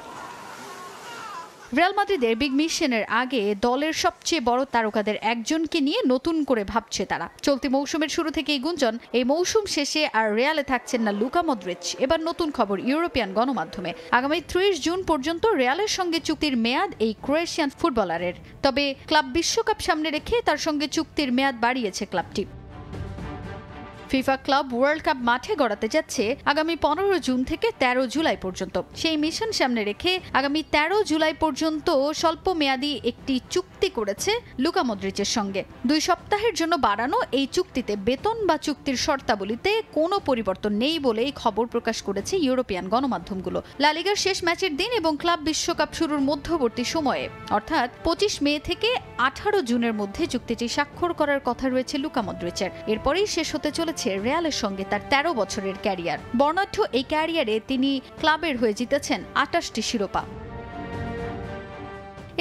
রিয়াল মাদ্রিদের বিগ মিশনের আগে দলের সবচেয়ে বড় তারকাদের একজনকে নিয়ে নতুন করে ভাবছে তারা। চলতি মৌসুমের শুরু থেকেই গুঞ্জন এই মৌসুম শেষে আর রিয়ালে থাকছেন না লুকা মদ্রিচ। এবার নতুন খবর ইউরোপিয়ান গণমাধ্যমে। আগামী 30 জুন পর্যন্ত রিয়ালের সঙ্গে চুক্তির মেয়াদ এই ক্রোয়েশিয়ান ফুটবলারের। তবে ক্লাব বিশ্বকাপ সামনে রেখে তার সঙ্গে চুক্তির মেয়াদ বাড়িয়েছে ক্লাবটি। ফিফা ক্লাব ওয়ার্ল্ড কাপ মাঠে গড়াতে যাচ্ছে আগামী 15 জুন থেকে 13 জুলাই পর্যন্ত। সেই মিশন সামনে রেখে আগামী 13 জুলাই পর্যন্ত স্বল্প মেয়াদী একটি চুক্তি করেছে লুকা মদ্রিচের সঙ্গে। 2 সপ্তাহের জন্য বাড়ানো এই চুক্তিতে বেতন বা চুক্তির শর্তাবলীতে কোনো পরিবর্তন নেই বলেই খবর প্রকাশ করেছে ইউরোপিয়ান গণমাধ্যমগুলো। লা লিগার শেষ ম্যাচের দিন এবং ক্লাব বিশ্বকাপ শুরুর মধ্যবর্তী সময়ে অর্থাৎ 25 মে থেকে 18 জুনের মধ্যে চুক্তিটি স্বাক্ষর করার কথা রয়েছে লুকা মদ্রিচের। এরপরেই শেষ হতে চলেছে রিয়ালের সঙ্গে তার 13 বছরের ক্যারিয়ার। বর্ণাঢ্য এই ক্যারিয়ারে তিনি ক্লাবের হয়ে জিতেছেন 28টি শিরোপা।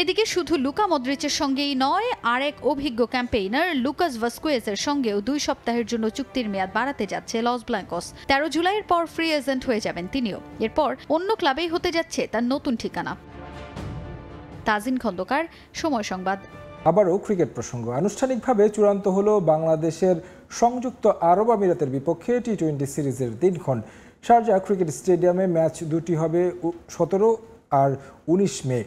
এদিকে শুধু লুকা মদ্রিচের সঙ্গেই নয়, আরেক অভিজ্ঞ ক্যাম্পেইনার লুকাস ভাস্কুয়েজের সঙ্গেও 2 সপ্তাহের জন্য চুক্তির মেয়াদ বাড়াতে যাচ্ছে লস ব্লাঙ্কোস। 13 জুলাইয়ের পর ফ্রি এজেন্ট হয়ে যাবেন তিনিও। এরপর অন্য ক্লাবেই হতে যাচ্ছে তার নতুন ঠিকানা। তাজিন খন্দকার, সময় সংবাদ। আবারও ক্রিকেট প্রসঙ্গ। আনুষ্ঠানিকভাবে চূড়ান্ত হলো বাংলাদেশের সংযুক্ত আরব আমিরাতের বিপক্ষে টি-20 সিরিজের দিনক্ষণ। শারজা ক্রিকেট স্টেডিয়ামে ম্যাচ দুটি হবে 17 আর 19 মে।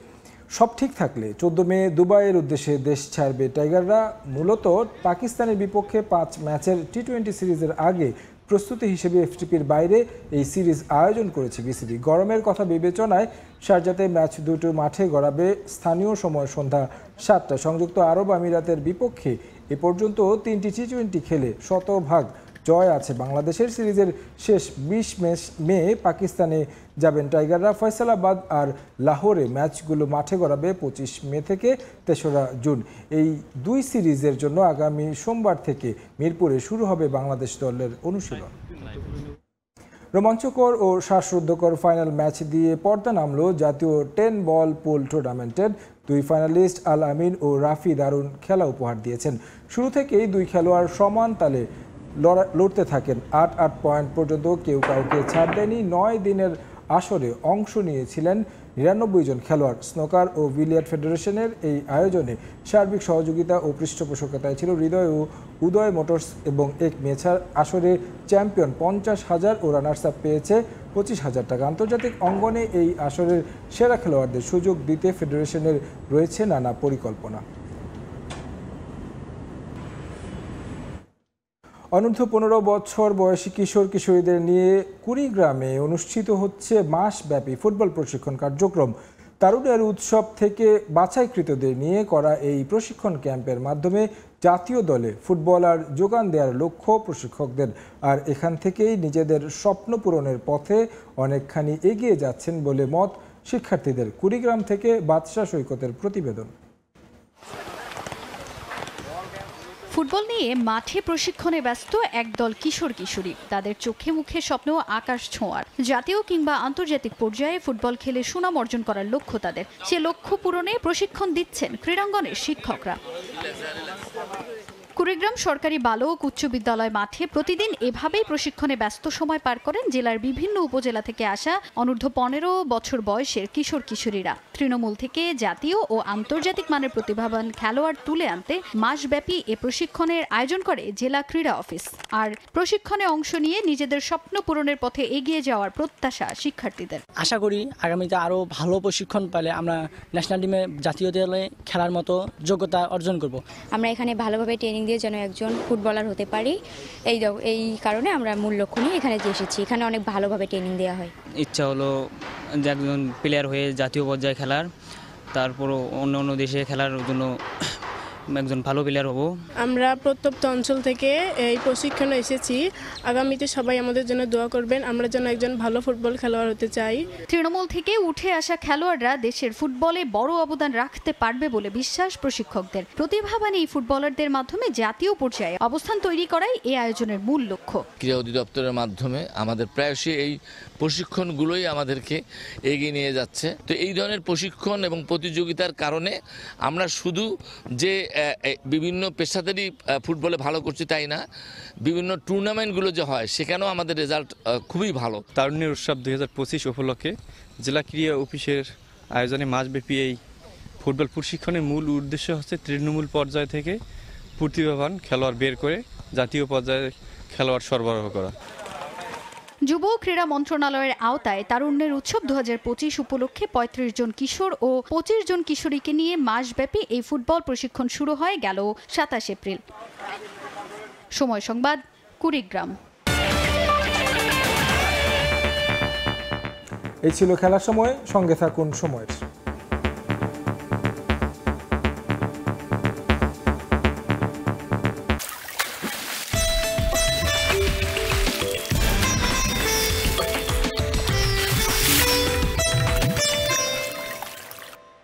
সব ঠিক থাকলে 14 মে দুবাইয়ের উদ্দেশ্যে দেশ ছাড়বে টাইগাররা। মূলত পাকিস্তানের বিপক্ষে 5 ম্যাচের টি-20 সিরিজের আগে প্রস্তুতি হিসেবে এফটিপির বাইরে এই সিরিজ আয়োজন করেছে বিসিবি। গরমের কথা বিবেচনায় শারজাতে ম্যাচ দুটো মাঠে গড়াবে স্থানীয় সময় সন্ধ্যা 7টায়। সংযুক্ত আরব আমিরাতের বিপক্ষে এ পর্যন্ত 3টি টি-20 খেলে 100% জয় আছে বাংলাদেশের। সিরিজের শেষ 20 মে পাকিস্তানে যাবেন টাইগাররা। ফয়সালাবাদ আর লাহোরে ম্যাচগুলো মাঠে গড়াবে 25 মে থেকে 3রা জুন। এই 2 সিরিজের জন্য আগামী সোমবার থেকে মিরপুরে শুরু হবে বাংলাদেশ দলের অনুশীলন। রোমাঞ্চকর ও শ্বাসরুদ্ধকর ফাইনাল ম্যাচ দিয়ে পর্দা নামলো জাতীয় 10 বল পুল টুর্নামেন্টের। 2 ফাইনালিস্ট আল আমিন ও রাফি দারুণ খেলা উপহার দিয়েছেন। শুরু থেকেই 2 খেলোয়াড় সমান তালে লড়তে থাকেন। 8 পয়েন্ট পর্যন্ত কেউ কাউকে ছাড় দেয়নি। 9 দিনের আসরে অংশ নিয়েছিলেন 99 জন খেলোয়াড়। স্নোকার ও বিলিয়ার্ড ফেডারেশনের এই আয়োজনে সার্বিক সহযোগিতা ও পৃষ্ঠপোষকতায় ছিল হৃদয় ও উদয় মোটরস এবং এক মেছার। আসরে চ্যাম্পিয়ন 50,000 ও রানার্স আপ পেয়েছে 25,000 টাকা। আন্তর্জাতিক অঙ্গনে এই আসরের সেরা খেলোয়াড়দের সুযোগ দিতে ফেডারেশনের রয়েছে নানা পরিকল্পনা। অনূর্ধ্ব 15 বছর বয়সী কিশোর কিশোরীদের নিয়ে কুড়িগ্রামে অনুষ্ঠিত হচ্ছে মাসব্যাপী ফুটবল প্রশিক্ষণ কার্যক্রম। তারুণ্যের উৎসব থেকে বাছাইকৃতদের নিয়ে করা এই প্রশিক্ষণ ক্যাম্পের মাধ্যমে জাতীয় দলে ফুটবলার যোগান দেওয়ার লক্ষ্য প্রশিক্ষকদের। আর এখান থেকেই নিজেদের স্বপ্ন পূরণের পথে অনেকখানি এগিয়ে যাচ্ছেন বলে মত শিক্ষার্থীদের। কুড়িগ্রাম থেকে বাদশা সৈকতের প্রতিবেদন। ফুটবল নিয়ে মাঠে প্রশিক্ষণে ব্যস্ত একদল কিশোর কিশোরী। তাদের চোখে মুখে স্বপ্ন আকাশ ছোঁয়ার। জাতীয় কিংবা আন্তর্জাতিক পর্যায়ে ফুটবল খেলে সুনাম অর্জন করার লক্ষ্য তাদের। সে লক্ষ্য পূরণে প্রশিক্ষণ দিচ্ছেন ক্রীড়াঙ্গনের শিক্ষকরা। কুড়িগ্রাম সরকারি বালক উচ্চ বিদ্যালয় মাঠে প্রতিদিন এভাবেই প্রশিক্ষণে ব্যস্ত সময় পার করেন জেলার বিভিন্ন উপজেলা থেকে আসা অনূর্ধ্ব 15 বছর বয়সের কিশোর কিশোরীরা। তৃণমূল থেকে জাতীয় ও আন্তর্জাতিক মানের প্রতিভাবান খেলোয়াড় তুলে আনতে মাসব্যাপী এ প্রশিক্ষণের আয়োজন করে জেলা ক্রীড়া অফিস। আর প্রশিক্ষণে অংশ নিয়ে নিজেদের স্বপ্ন পূরণের পথে এগিয়ে যাওয়ার প্রত্যাশা শিক্ষার্থীদের। আশা করি আগামীতে আরও ভালো প্রশিক্ষণ পেলে আমরা ন্যাশনাল টিমে জাতীয় দলে খেলার মতো যোগ্যতা অর্জন করব। আমরা এখানে ভালোভাবে ট্রেনিং দিয়ে যেন একজন ফুটবলার হতে পারি, এই কারণে আমরা মূল লক্ষ্য নিয়ে এখানে এসেছি। এখানে অনেক ভালোভাবে ট্রেনিং দেওয়া হয়। ইচ্ছা হলো যে একজন প্লেয়ার হয়ে জাতীয় পর্যায়ে খেলার, তারপরও অন্য দেশে খেলার জন্য একজন ভালো প্লেয়ার হব। আমরা প্রত্যন্ত অঞ্চল থেকে এই প্রশিক্ষণে এসেছি। আগামীতে সবাই আমাদের জন্য দোয়া করবেন, আমরা যেন একজন ভালো ফুটবল খেলোয়াড় হতে চাই। তৃণমূল থেকে উঠে আসা খেলোয়াড়রা দেশের ফুটবলে বড় অবদান রাখতে পারবে বলে বিশ্বাস প্রশিক্ষকদের। প্রতিভাবান এই ফুটবলারদের মাধ্যমে জাতীয় পর্যায়ে অবস্থান তৈরি করাই এই আয়োজনের মূল লক্ষ্য। ক্রীড়া অধিদপ্তরের মাধ্যমে আমাদের প্রায়শই এই প্রশিক্ষণগুলোই আমাদেরকে এগিয়ে নিয়ে যাচ্ছে। তো এই ধরনের প্রশিক্ষণ এবং প্রতিযোগিতার কারণে আমরা শুধু যে বিভিন্ন পেশাদারি ফুটবলে ভালো করছি তাই না, বিভিন্ন টুর্নামেন্টগুলো যে হয় সেখানেও আমাদের রেজাল্ট খুবই ভালো। তারুণ্যের উৎসব 2025 উপলক্ষে জেলা ক্রীড়া অফিসের আয়োজনে মাসব্যাপী এই ফুটবল প্রশিক্ষণের মূল উদ্দেশ্য হচ্ছে তৃণমূল পর্যায় থেকে প্রতিভাবান খেলোয়াড় বের করে জাতীয় পর্যায়ে খেলোয়াড় সরবরাহ করা। যুব ক্রীড়া মন্ত্রণালয়ের আওতায় তারুণ্যের উৎসব 2025 উপলক্ষে 35 জন কিশোর ও 25 জন কিশোরীকে নিয়ে মাসব্যাপী এই ফুটবল প্রশিক্ষণ শুরু হয় গেল 27 এপ্রিল। সময় সংবাদ, কুড়িগ্রাম। এই ছিল খেলার সময়, সঙ্গে থাকুন সময়ের।